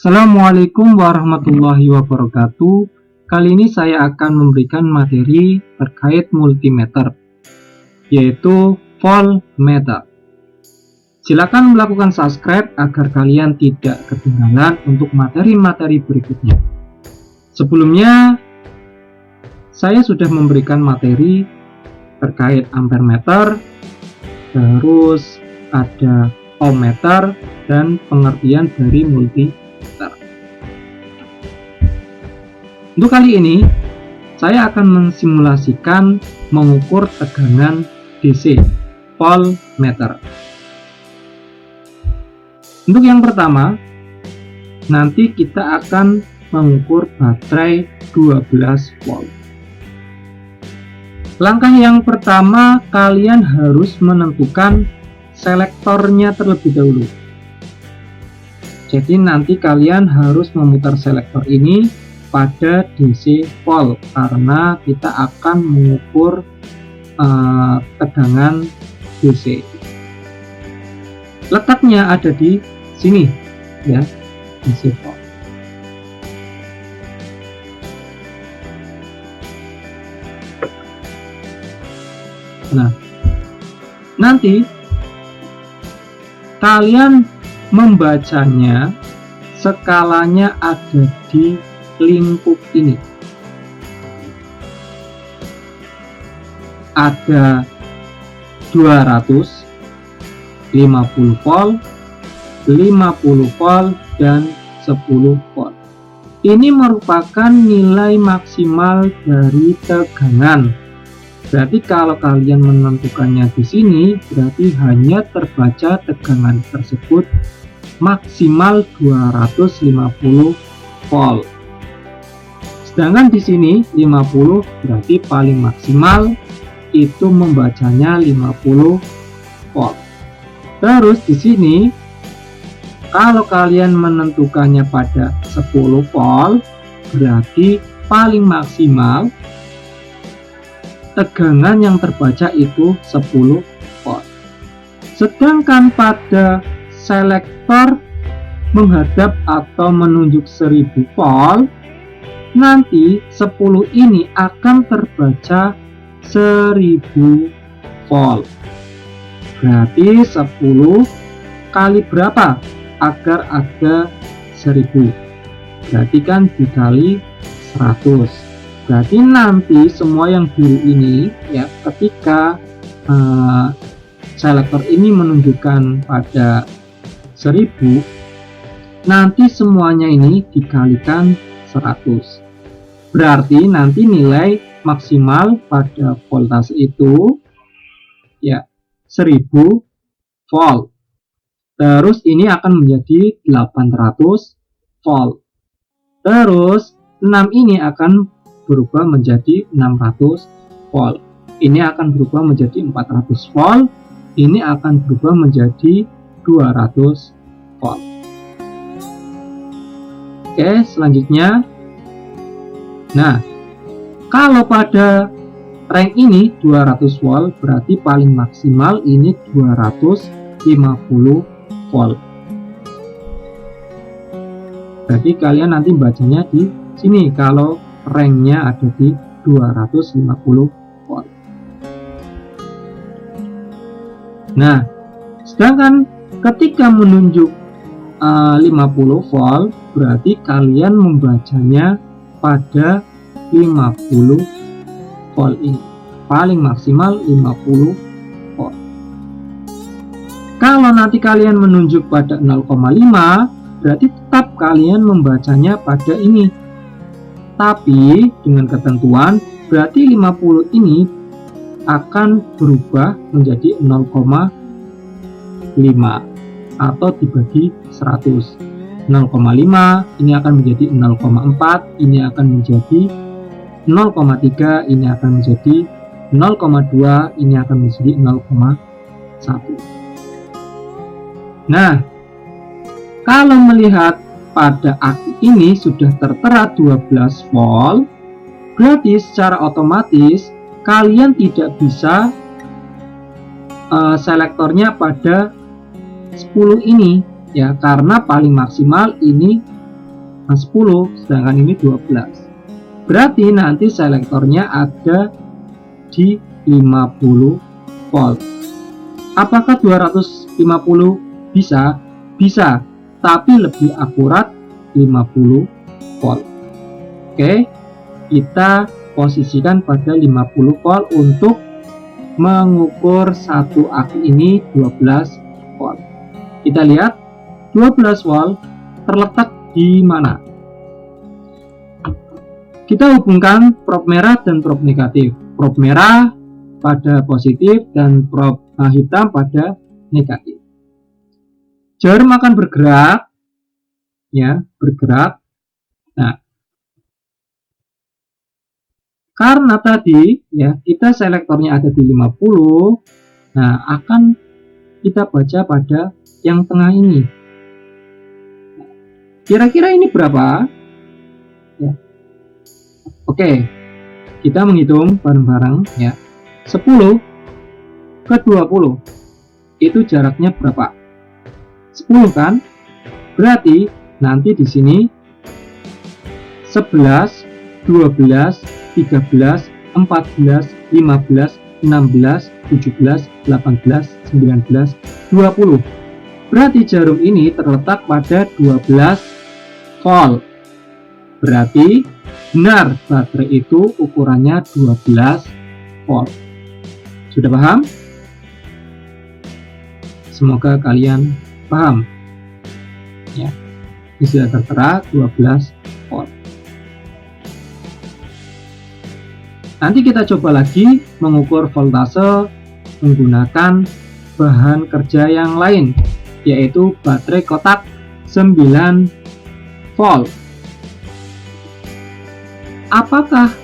Assalamualaikum warahmatullahi wabarakatuh. Kali ini saya akan memberikan materi terkait multimeter, yaitu voltmeter. Silakan melakukan subscribe agar kalian tidak ketinggalan untuk materi-materi berikutnya. Sebelumnya, saya sudah memberikan materi terkait ampermeter, terus ada ohmmeter, dan pengertian dari multimeter. Untuk kali ini, saya akan mensimulasikan mengukur tegangan DC, voltmeter. Untuk yang pertama, nanti kita akan mengukur baterai 12 volt. Langkah yang pertama, kalian harus menentukan selektornya terlebih dahulu. Jadi nanti kalian harus memutar selektor ini pada DC volt karena kita akan mengukur tegangan DC. Letaknya ada di sini ya, DC volt. Nah, nanti kalian membacanya, skalanya ada di lingkup ini. Ada 200, 50 volt, 50 volt, dan 10 volt. Ini merupakan nilai maksimal dari tegangan. Berarti kalau kalian menentukannya di sini, berarti hanya terbaca tegangan tersebut maksimal 250 volt. Sedangkan di sini 50 berarti paling maksimal itu membacanya 50 volt. Terus di sini kalau kalian menentukannya pada 10 volt berarti paling maksimal tegangan yang terbaca itu 10 volt. Sedangkan pada selektor menghadap atau menunjuk 1000 volt, nanti 10 ini akan terbaca 1000 volt. Berarti 10 kali berapa agar ada 1000? Berarti kan dikali 100. Berarti nanti semua yang biru ini ya, ketika selektor ini menunjukkan pada 1000, nanti semuanya ini dikalikan 100. Berarti nanti nilai maksimal pada voltase itu ya 1000 volt. Terus ini akan menjadi 800 volt. Terus 6 ini akan berubah menjadi 600 volt. Ini akan berubah menjadi 400 volt. Ini akan berubah menjadi 200 volt. Oke, selanjutnya. Nah, kalau pada rank ini 200 volt berarti paling maksimal ini 250 volt. Jadi kalian nanti bacanya di sini kalau ranknya ada di 250 volt. Nah, sedangkan ketika menunjuk 50 volt berarti kalian membacanya pada 50 volt ini, paling maksimal 50 volt. Kalau nanti kalian menunjuk pada 0,5 berarti tetap kalian membacanya pada ini, tapi dengan ketentuan berarti 50 ini akan berubah menjadi 0,5 atau dibagi 100. 0,5 ini akan menjadi 0,4, ini akan menjadi 0,3, ini akan menjadi 0,2, ini akan menjadi 0,1. Nah, kalau melihat pada aki ini sudah tertera 12 volt, berarti secara otomatis kalian tidak bisa selektornya pada 10 ini ya, karena paling maksimal ini 10, sedangkan ini 12. Berarti nanti selektornya ada di 50 volt. Apakah 250 bisa? Bisa, tapi lebih akurat 50 volt. Oke, kita posisikan pada 50 volt untuk mengukur satu aki ini 12 volt. Kita lihat 12 volt terletak di mana? Kita hubungkan prob merah dan prob negatif. Prob merah pada positif dan prob hitam pada negatif. Jarum akan bergerak, ya, bergerak. Nah, karena tadi ya kita selektornya ada di 50, nah akan kita baca pada yang tengah ini. Kira-kira ini berapa? Ya. Oke, kita menghitung bareng-bareng ya. 10 ke 20 itu jaraknya berapa? 10 kan? Berarti nanti di sini 11, 12, 13, 14, 15, 16, 17, 18, 19, 20. Berarti jarum ini terletak pada 12 volt. Berarti benar baterai itu ukurannya 12 volt. Sudah paham? Semoga kalian paham. Ya, ini sudah tertera 12 volt. Nanti kita coba lagi mengukur voltase menggunakan bahan kerja yang lain, yaitu baterai kotak 9 volt. Apakah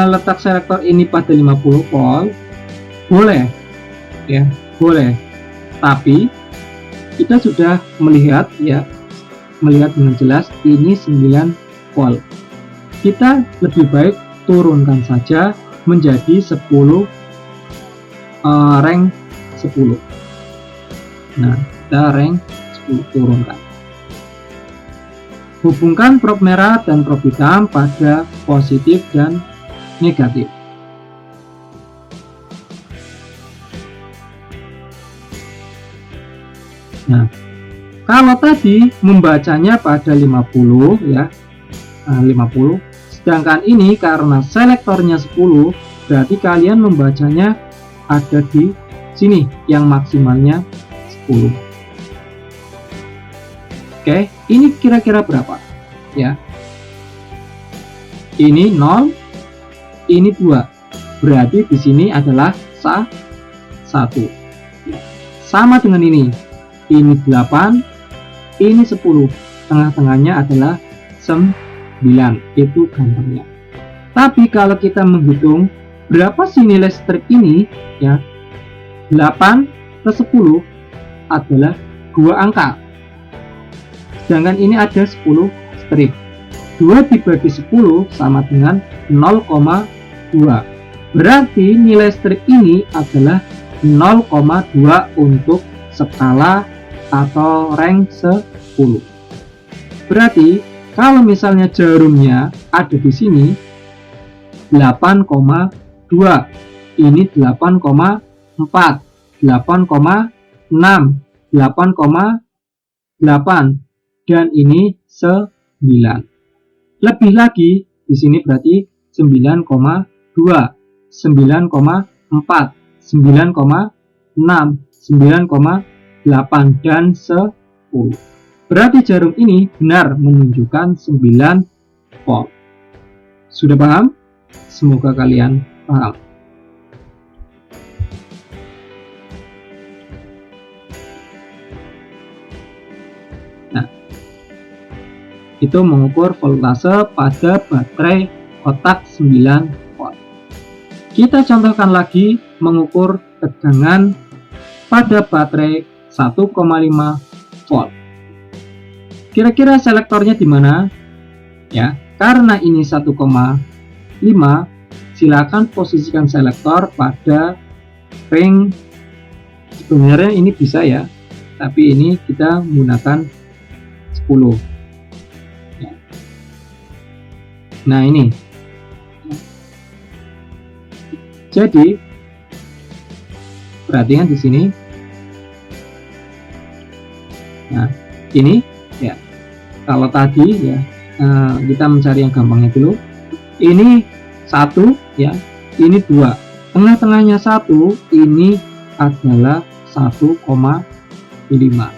letak selektor ini pada 50 volt? Boleh, ya, boleh. Tapi kita sudah melihat dengan jelas ini 9 volt. Kita lebih baik turunkan saja menjadi 10 rank 10. Nah, kita rank 10 turunkan. Hubungkan prob merah dan prob hitam pada positif dan negatif. Nah, kalau tadi membacanya pada 50 ya, 50, sedangkan ini karena selektornya 10, berarti kalian membacanya ada di sini yang maksimalnya 10. Oke, ini kira-kira berapa? Ya. Ini 0, ini 2. Berarti di sini adalah 1. Sama dengan ini. Ini 8, ini 10. Tengah-tengahnya adalah 9. Itu gampangnya. Tapi kalau kita menghitung berapa sih nilai strip ini, ya, 8 ke 10 adalah 2 angka. Sedangkan ini ada 10 strip. 2 dibagi 10 sama dengan 0,2. Berarti nilai strip ini adalah 0,2 untuk skala atau rank 10. Berarti kalau misalnya jarumnya ada di sini 8,2, ini 8,4, 8,6, 8,8, dan ini 9. Lebih lagi di sini berarti 9,2, 9,4, 9,6, 9,8, dan 10. Berarti jarum ini benar menunjukkan 9 volt. Sudah paham? Semoga kalian paham. Nah, itu mengukur voltase pada baterai kotak 9 volt. Kita contohkan lagi mengukur tegangan pada baterai 1,5 volt. Kira-kira selektornya di mana? Ya, karena ini 1,5, silakan posisikan selektor pada ring. Sebenarnya ini bisa ya, tapi ini kita menggunakan Ya. Nah, ini. Jadi perhatikan di sini. Nah, ini ya. Kalau tadi ya kita mencari yang gampangnya dulu. Ini 1 ya, ini 2. Tengah-tengahnya 1, ini adalah 1,5.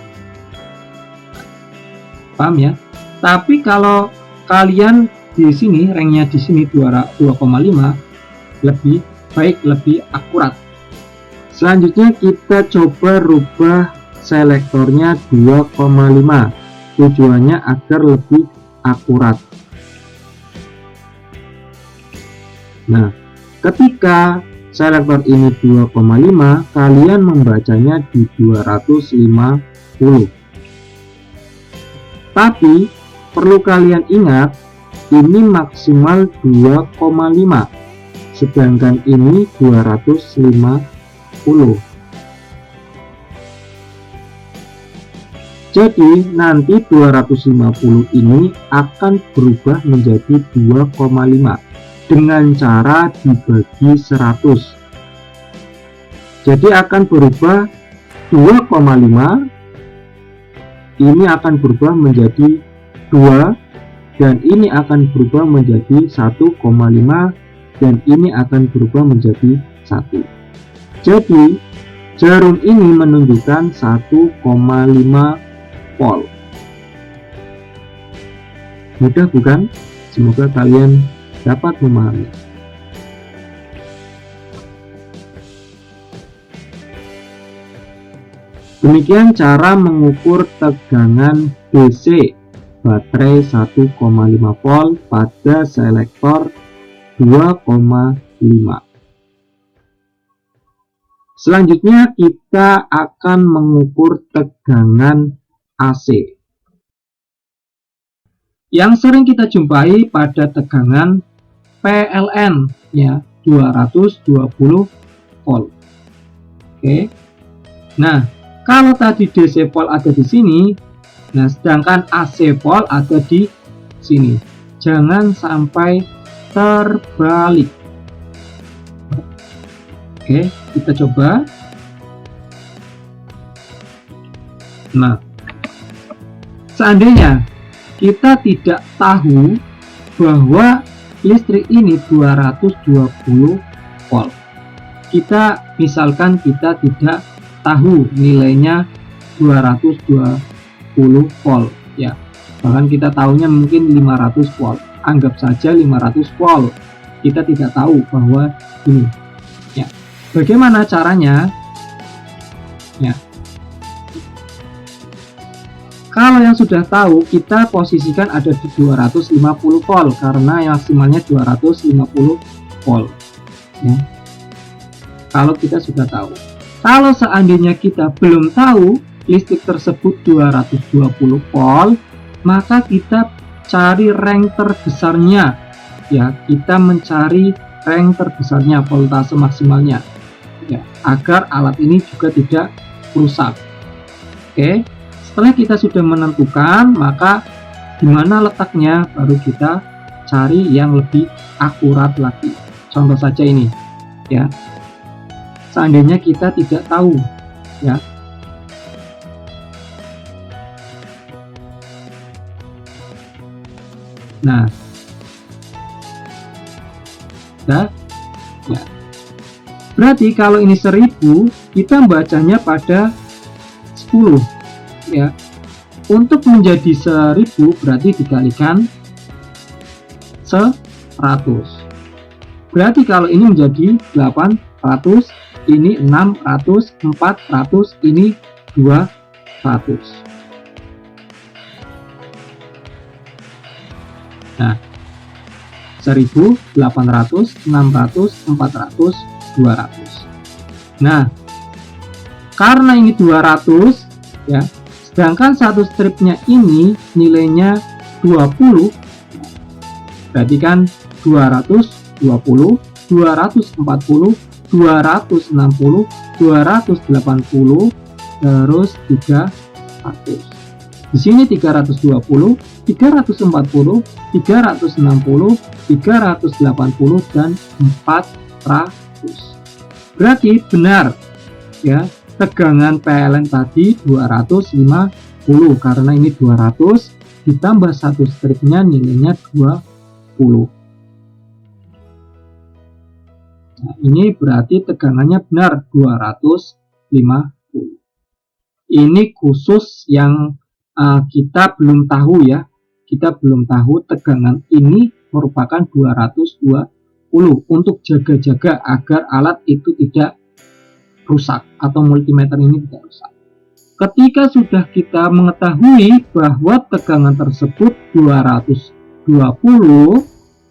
Paham ya? Tapi kalau kalian di sini ranknya di sini 2,5, lebih baik, lebih akurat. Selanjutnya kita coba rubah selektornya 2,5. Tujuannya agar lebih akurat. Nah, ketika selektor ini 2,5, kalian membacanya di 250. Tapi perlu kalian ingat, ini maksimal 2,5, sedangkan ini 250. Jadi nanti 250 ini akan berubah menjadi 2,5 dengan cara dibagi 100. Jadi akan berubah 2,5, ini akan berubah menjadi 2, dan ini akan berubah menjadi 1,5, dan ini akan berubah menjadi 1. Jadi jarum ini menunjukkan 1,5 volt. Mudah bukan? Semoga kalian dapat memahami. Demikian cara mengukur tegangan DC baterai 1,5 volt pada selektor 2,5. Selanjutnya kita akan mengukur tegangan AC. Yang sering kita jumpai pada tegangan PLN ya, 220 volt. Oke. Nah, kalau tadi DC volt ada di sini, nah sedangkan AC volt ada di sini. Jangan sampai terbalik. Oke, kita coba. Nah, seandainya kita tidak tahu bahwa listrik ini 220 volt. Kita misalkan kita tidak tahu nilainya 220 volt ya. Bahkan kita tahunya mungkin 500 volt. Anggap saja 500 volt. Kita tidak tahu bahwa ini. Ya. Bagaimana caranya? Ya. Kalau yang sudah tahu, kita posisikan ada di 250 volt karena yang maksimalnya 250 volt. Ya. Kalau kita sudah tahu. Kalau seandainya kita belum tahu listrik tersebut 220 volt, maka kita cari rank terbesarnya. Ya, kita mencari rank terbesarnya, voltase maksimalnya. Ya, agar alat ini juga tidak rusak. Oke. Setelah kita sudah menentukan, maka di mana letaknya baru kita cari yang lebih akurat lagi. Contoh saja ini, ya. Seandainya kita tidak tahu, ya. Nah, ya. Berarti kalau ini 1000, kita bacanya pada 10. Ya, untuk menjadi 1000 berarti dikalikan 100. Berarti kalau ini menjadi 800, ini 600, 400, ini 200. Nah, 1000, 800, 600, 400, 200. Nah, karena ini 200 ya, sedangkan satu stripnya ini nilainya 20, berarti kan 220, 240, 260, 280, terus 300. Di sini 320, 340, 360, 380 dan 400. Berarti benar ya, tegangan PLN tadi 250 karena ini 200 ditambah satu stripnya nilainya 20. Nah, ini berarti tegangannya benar 250. Ini khusus yang kita belum tahu ya. Kita belum tahu tegangan ini merupakan 220 untuk jaga-jaga agar alat itu tidak rusak atau multimeter ini tidak rusak. Ketika sudah kita mengetahui bahwa tegangan tersebut 220,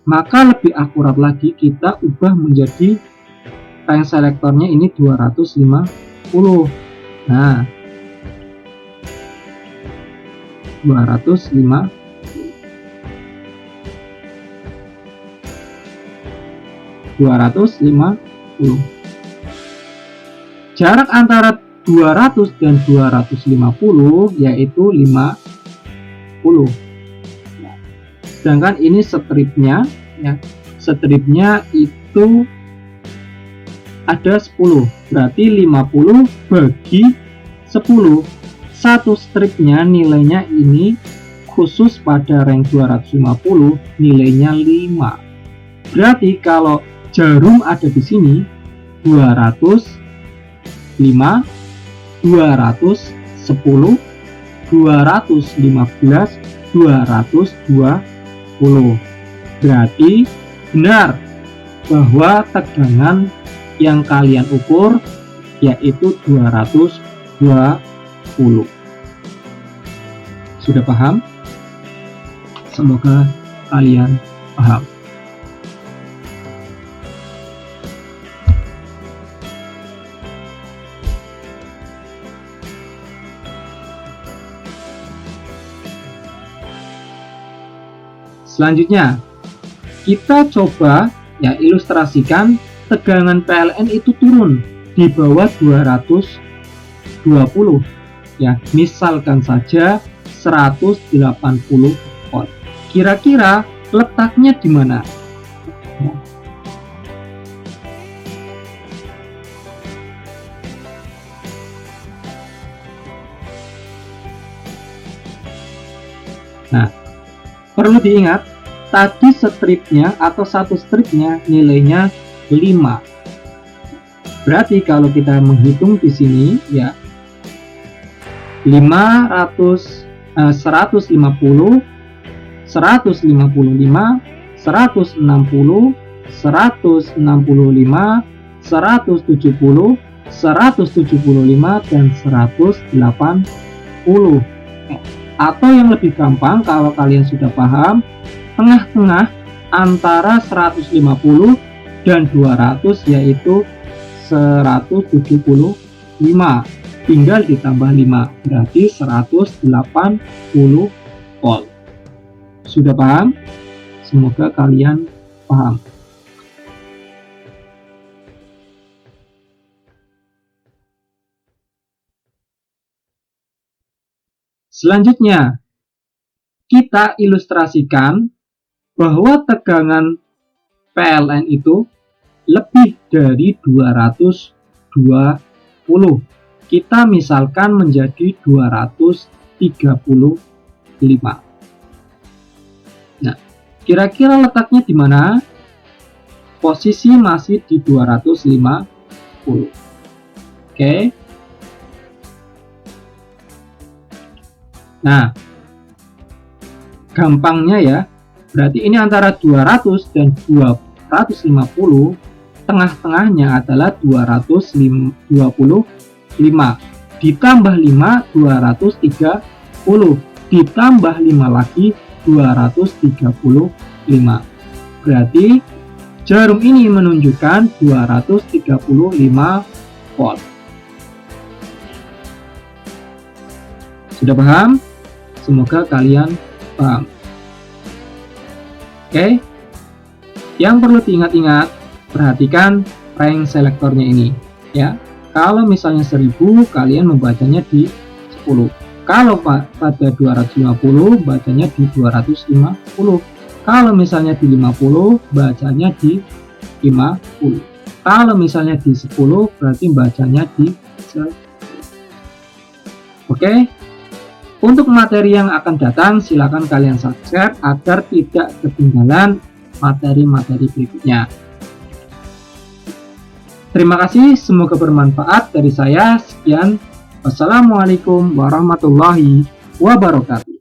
maka lebih akurat lagi kita ubah menjadi range selektornya ini 250. Nah, 250. Jarak antara 200 dan 250 yaitu 50. Sedangkan ini stripnya ya, stripnya itu ada 10, berarti 50 bagi 10. Satu stripnya nilainya ini khusus pada rank 250 nilainya 5. Berarti kalau jarum ada di sini 200, 5, 210, 215, 220. Berarti benar bahwa tegangan yang kalian ukur yaitu 220. Sudah paham? Semoga kalian paham. Selanjutnya, kita coba ya ilustrasikan tegangan PLN itu turun di bawah 220 ya, misalkan saja 180 volt. Kira-kira letaknya di mana? Nah, perlu diingat, tadi stripnya atau satu stripnya nilainya 5. Berarti kalau kita menghitung di sini ya 150, 155, 160, 165, 170, 175 dan 180. Atau yang lebih gampang kalau kalian sudah paham, tengah-tengah antara 150 dan 200 yaitu 175, tinggal ditambah 5 berarti 180 volt. Sudah paham? Semoga kalian paham. Selanjutnya, kita ilustrasikan bahwa tegangan PLN itu lebih dari 220. Kita misalkan menjadi 235. Nah, kira-kira letaknya di mana? Posisi masih di 250. Oke. Nah, gampangnya ya, berarti ini antara 200 dan 250, tengah-tengahnya adalah 225, ditambah 5, 230, ditambah 5 lagi, 235. Berarti jarum ini menunjukkan 235 volt. Sudah paham? Semoga kalian paham. Oke. Yang perlu diingat-ingat, perhatikan range selektornya ini ya. Kalau misalnya 1000, kalian membacanya di 10. Kalau pada 250 bacanya di 250. Kalau misalnya di 50 bacanya di 50. Kalau misalnya di 10 berarti bacanya di 10. Oke. Untuk materi yang akan datang silakan kalian subscribe agar tidak ketinggalan materi-materi berikutnya. Terima kasih, semoga bermanfaat dari saya. Sekian. Wassalamualaikum warahmatullahi wabarakatuh.